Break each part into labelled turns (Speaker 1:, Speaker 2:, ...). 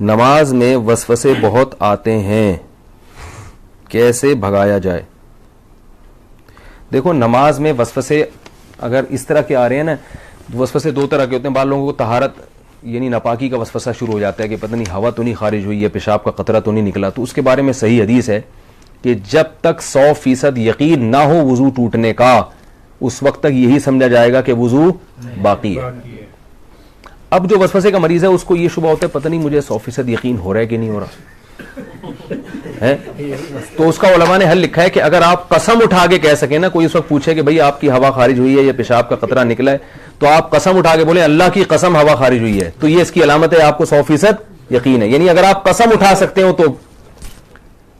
Speaker 1: نماز میں وسوسے بہت آتے ہیں, کیسے بھگایا جائے؟ دیکھو نماز میں وسوسے اگر اس طرح کے آ رہے ہیں نا, وسوسے دو طرح کے ہوتے ہیں. بعض لوگوں کو طہارت یعنی ناپاکی کا وسوسہ شروع ہو جاتا ہے کہ پتہ نہیں ہوا تو نہیں خارج ہوئی ہے, پیشاب کا قطرہ تو نہیں نکلا, تو اس کے بارے میں صحیح حدیث ہے کہ جب تک 100% یقین نہ ہو وضو ٹوٹنے کا, اس وقت تک یہی سمجھا جائے گا کہ وضو باقی ہے. اب جو وسوسے کا مریض ہے اس کو یہ شبہ ہوتا ہے پتہ نہیں مجھے 100% یقین ہو رہا ہے کہ نہیں ہو رہا ہے, تو اس کا علماء نے حل لکھا ہے کہ اگر آپ قسم اٹھا کے کہہ سکیں نا, کوئی اس وقت پوچھے کہ بھئی آپ کی ہوا خارج ہوئی ہے یا پیشاب کا قطرہ نکلا ہے, تو آپ قسم اٹھا کے بولیں اللہ کی قسم ہوا خارج ہوئی ہے, تو یہ اس کی علامت ہے آپ کو 100% یقین ہے. یعنی اگر آپ قسم اٹھا سکتے ہو تو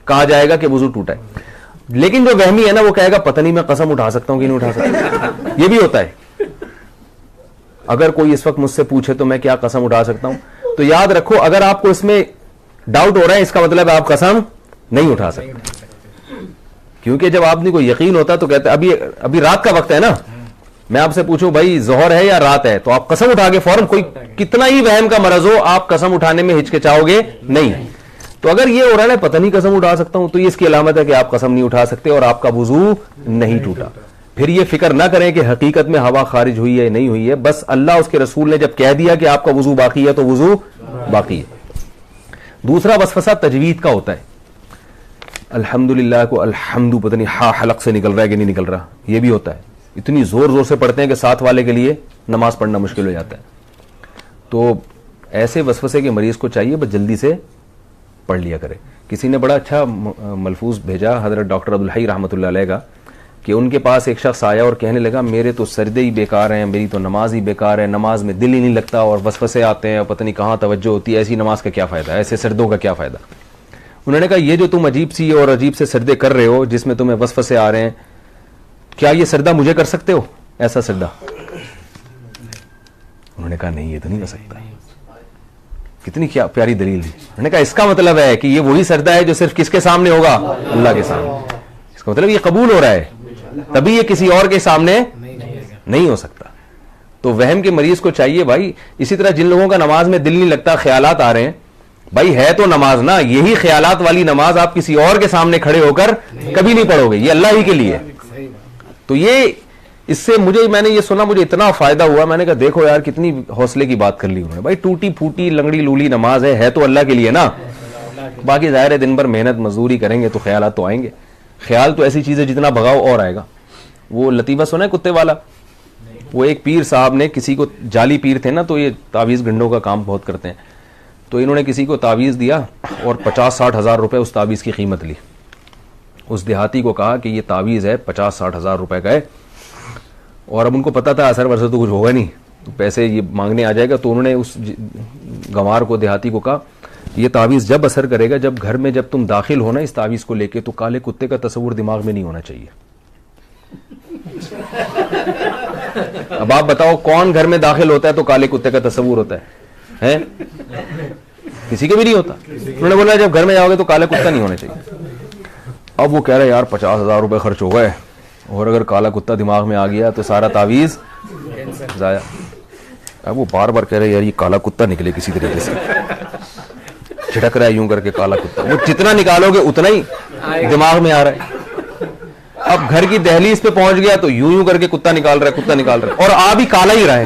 Speaker 1: کہا جائے گا کہ وضو ٹوٹا ہے. لیکن جو وہمی ہے نا وہ کہے گا پتہ نہیں میں قسم اٹھا سکتا ہوں کہ نہیں اٹھا سکتا. یہ بھی ہوتا ہے. اگر کوئی اس وقت مجھ سے پوچھے تو میں کیا قسم اٹھا سکتا ہوں, تو یاد رکھو اگر آپ کو اس میں ڈاؤٹ ہو رہا ہے اس کا مطلب ہے آپ قسم نہیں اٹھا سکتے. کیونکہ جب آپ نے کوئی یقین ہوتا تو کہتے ابھی رات کا وقت ہے نا, میں آپ سے پوچھوں بھائی ظہر ہے یا رات ہے, تو آپ قسم اٹھا کے فوراً, کوئی کتنا ہی وہم کا مرض ہو آپ قسم اٹھانے میں ہچکچاؤ گے نہیں. تو اگر یہ ہو رہا ہے پتہ نہیں قسم اٹھا سکتا ہوں, تو یہ اس کی علامت ہے کہ آپ قسم نہیں اٹھا سکتے اور آپ کا وضو نہیں ٹوٹا. پھر یہ فکر نہ کریں کہ حقیقت میں ہوا خارج ہوئی ہے نہیں ہوئی ہے, بس اللہ اس کے رسول نے جب کہہ دیا کہ آپ کا وضو باقی ہے تو وضو باقی ہے. دوسرا وسوسہ تجوید کا ہوتا ہے. الحمدللہ کو الحمد پتہ نہیں ہا حلق سے نکل رہا ہے کہ نہیں نکل رہا, یہ بھی ہوتا ہے. اتنی زور زور سے پڑھتے ہیں کہ ساتھ والے کے لیے نماز پڑھنا مشکل ہو جاتا ہے. تو ایسے وسوسے کے مریض کو چاہیے بس جلدی سے پڑھ لیا کرے. کسی نے بڑا اچھا ملفوظ بھیجا حضرت ڈاکٹر عبدالحی رحمۃ اللہ علیہ کا, کہ ان کے پاس ایک شخص آیا اور کہنے لگا میرے تو سردے ہی بیکار ہیں, میری تو نماز ہی بیکار ہے, نماز میں دل ہی نہیں لگتا اور وسوسے آتے ہیں, پتہ نہیں کہاں توجہ ہوتی ہے, ایسی نماز کا کیا فائدہ, ایسے سردوں کا کیا فائدہ. انہوں نے کہا یہ جو تم عجیب سی اور عجیب سے سردے کر رہے ہو جس میں تمہیں وسوسے آ رہے ہیں, کیا یہ سردہ مجھے کر سکتے ہو ایسا سردہ؟ انہوں نے کہا نہیں یہ تو نہیں کر سکتا. کتنی کیا پیاری دلیل دی. انہوں نے کہا اس کا مطلب ہے کہ یہ وہی سردہ ہے جو صرف کس کے سامنے ہوگا, اللہ کے سامنے. اس کا مطلب یہ قبول ہو رہا ہے, تبھی یہ کسی اور کے سامنے نہیں ہو سکتا. تو وہم کے مریض کو چاہیے بھائی, اسی طرح جن لوگوں کا نماز میں دل نہیں لگتا, خیالات آ رہے ہیں, بھائی ہے تو نماز نا, یہی خیالات والی نماز آپ کسی اور کے سامنے کھڑے ہو کر کبھی نہیں پڑھو گے, یہ اللہ ہی کے لیے. تو یہ اس سے میں نے یہ سنا, مجھے اتنا فائدہ ہوا, میں نے کہا دیکھو یار کتنی حوصلے کی بات کر لی انہوں نے. بھائی ٹوٹی پھوٹی لنگڑی لولی نماز ہے تو اللہ کے لیے نا, باقی ظاہر ہے دن بھر محنت مزدوری کریں گے تو خیالات تو آئیں گے. خیال تو ایسی چیز ہے جتنا بھگاؤ اور آئے گا. وہ لطیفہ سنا ہے کتے والا, وہ ایک پیر صاحب نے کسی کو, جعلی پیر تھے نا تو یہ تعویذ گنڈوں کا کام بہت کرتے ہیں, تو انہوں نے کسی کو تعویذ دیا اور 50-60 ہزار روپے اس تعویذ کی قیمت لی. اس دیہاتی کو کہا کہ یہ تعویذ ہے 50-60 ہزار روپے کا ہے, اور اب ان کو پتا تھا اثر ورثہ تو کچھ ہوگا نہیں, تو پیسے یہ مانگنے آ جائے گا. تو انہوں نے اس گنوار کو, دیہاتی کو کہا یہ تعویذ جب اثر کرے گا جب گھر میں جب تم داخل ہونا اس تعویذ کو لے کے, تو کالے کتے کا تصور دماغ میں نہیں ہونا چاہیے. اب آپ بتاؤ کون گھر میں داخل ہوتا ہے تو کالے کتے کا تصور ہوتا ہے؟ کسی کے بھی نہیں ہوتا. انہوں نے بولا جب گھر میں جاؤ گے تو کالا کتا نہیں ہونا چاہیے. اب وہ کہہ رہے یار 50 ہزار روپے خرچ ہو گئے, اور اگر کالا کتا دماغ میں آ گیا تو سارا تعویذ ضائع. اب وہ بار بار کہہ رہے یار یہ کالا کتا نکلے کسی طریقے سے, چھٹک رہا ہے یوں کر کے کالا کتا. وہ جتنا نکالو گے اتنا ہی دماغ میں آ رہا ہے. اب گھر کی دہلیز پہ پہنچ گیا تو یوں کر کے کتا نکال رہا ہے, کتا نکال رہا ہے, اور آ بھی کالا ہی رہا ہے.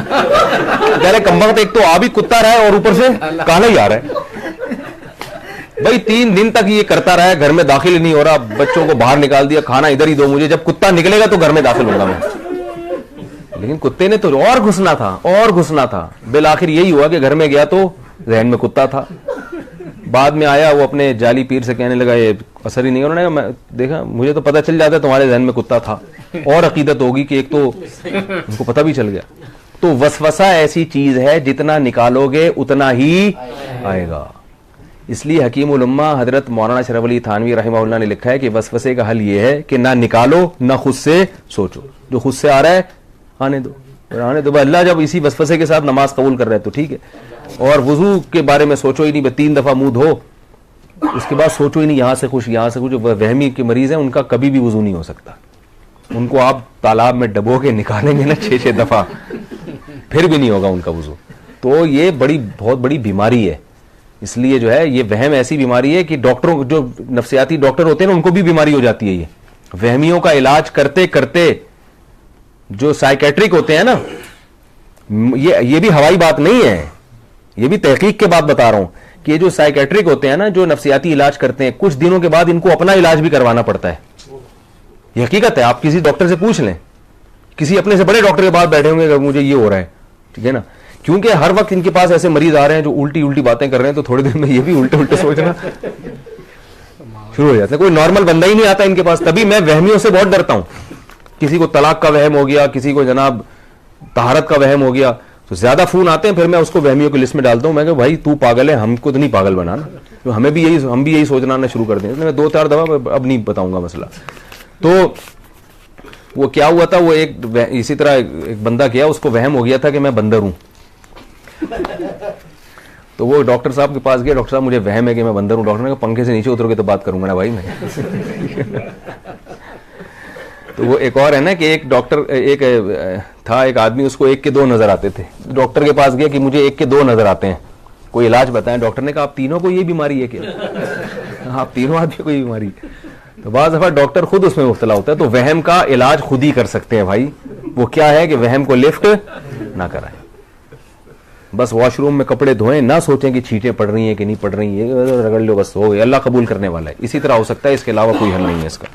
Speaker 1: کہہ رہے کمبخت ایک تو آ بھی کتا رہا ہے اور اوپر سے کالا ہی آ رہا ہے. بھائی 3 دن تک یہ کرتا رہا ہے, گھر میں داخل ہی نہیں ہو رہا, بچوں کو باہر نکال دیا, کھانا ادھر ہی دو مجھے, جب کتا نکلے گا تو گھر میں داخل ہوگا میں. لیکن کتے نے تو اور گھسنا تھا. بالآخر یہی ہوا کہ گھر میں گیا تو ذہن میں کتا تھا. بعد میں آیا وہ اپنے جعلی پیر سے کہنے لگا یہ اثر ہی نہیں. انہوں نے دیکھا مجھے تو پتہ چل جاتا ہے تمہارے ذہن میں کتا تھا, اور عقیدت ہوگی کہ ایک تو ان کو پتہ بھی چل گیا. تو وسوسہ ایسی چیز ہے جتنا نکالو گے اتنا ہی آئے گا. اس لیے حکیم الامہ حضرت مولانا شرف علی تھانوی رحمہ اللہ نے لکھا ہے کہ وسوسے کا حل یہ ہے کہ نہ نکالو نہ خود سے سوچو, جو خود سے آ رہا ہے آنے دو. اللہ جب اسی وسوسے کے ساتھ نماز قبول کر رہے تو ٹھیک ہے, اور وضو کے بارے میں سوچو ہی نہیں, 3 دفعہ منہ دھو, اس کے بعد سوچو ہی نہیں یہاں سے کچھ یہاں سے کچھ. جو وہمی کے مریض ہیں ان کا کبھی بھی وضو نہیں ہو سکتا, ان کو آپ تالاب میں ڈبو کے نکالیں گے نا 6 دفعہ پھر بھی نہیں ہوگا ان کا وضو. تو یہ بہت بڑی بیماری ہے. اس لیے جو ہے یہ وہم ایسی بیماری ہے کہ ڈاکٹروں جو نفسیاتی ڈاکٹر ہوتے ہیں نا ان کو بھی بیماری ہو جاتی ہے. یہ وہمیوں کا علاج کرتے کرتے جو سائیکیٹرک ہوتے ہیں نا, یہ بھی ہوائی بات نہیں ہے, یہ بھی تحقیق کے بعد بتا رہا ہوں کہ یہ جو سائیکیٹرک ہوتے ہیں نا, جو نفسیاتی علاج کرتے ہیں, کچھ دنوں کے بعد ان کو اپنا علاج بھی کروانا پڑتا ہے. یہ حقیقت ہے, آپ کسی ڈاکٹر سے پوچھ لیں, کسی اپنے سے بڑے ڈاکٹر کے پاس بیٹھے ہوں گے کہ مجھے یہ ہو رہا ہے, ٹھیک ہے نا, کیونکہ ہر وقت ان کے پاس ایسے مریض آ رہے ہیں جو الٹی الٹی باتیں کر رہے ہیں, تو تھوڑی دیر میں یہ بھی الٹے الٹے سوچنا شروع ہو جاتا ہے. کوئی نارمل بندہ ہی نہیں آتا ان کے پاس. تبھی میں وہمیوں سے بہت ڈرتا ہوں. کسی کو طلاق کا وہم ہو گیا, کسی کو جناب طہارت کا وہم ہو گیا, تو زیادہ فون آتے ہیں, پھر میں اس کو وہمیوں کی لسٹ میں ڈالتا ہوں. میں کہ بھائی تو پاگل ہے, ہم کو تو نہیں پاگل بنانا, تو ہم بھی یہی سوچنا شروع کر دیں. میں 2-4 دفعہ اب نہیں بتاؤں گا مسئلہ. تو وہ کیا ہوا تھا, وہ ایک اسی طرح ایک بندہ کیا, اس کو وہم ہو گیا تھا کہ میں بندر ہوں. تو وہ ڈاکٹر صاحب کے پاس گیا, ڈاکٹر صاحب مجھے وہم ہے کہ میں بندر ہوں. ڈاکٹر نے کہا پنکھے سے نیچے اترو گے تو بات کروں گا نا بھائی میں. تو وہ ایک اور ہے نا کہ ایک ڈاکٹر, ایک تھا ایک آدمی, اس کو 1 کے 2 نظر آتے تھے. ڈاکٹر کے پاس گیا کہ مجھے 1 کے 2 نظر آتے ہیں, کوئی علاج بتائیں. ڈاکٹر نے کہا آپ تینوں کو یہ بیماری ہے کیا؟ آپ تینوں آدمی کو یہ بیماری. تو بعض دفعہ ڈاکٹر خود اس میں مبتلا ہوتا ہے. تو وہم کا علاج خود ہی کر سکتے ہیں بھائی. وہ کیا ہے کہ وہم کو لفٹ نہ کرائیں, بس واش روم میں کپڑے دھوئیں, نہ سوچیں کہ چھینٹیں پڑ رہی ہیں کہ نہیں پڑ رہی ہیں, رگڑ لو بس, ہو گیا, اللہ قبول کرنے والا ہے. اسی طرح ہو سکتا ہے, اس کے علاوہ کوئی حل نہیں ہے اس کا.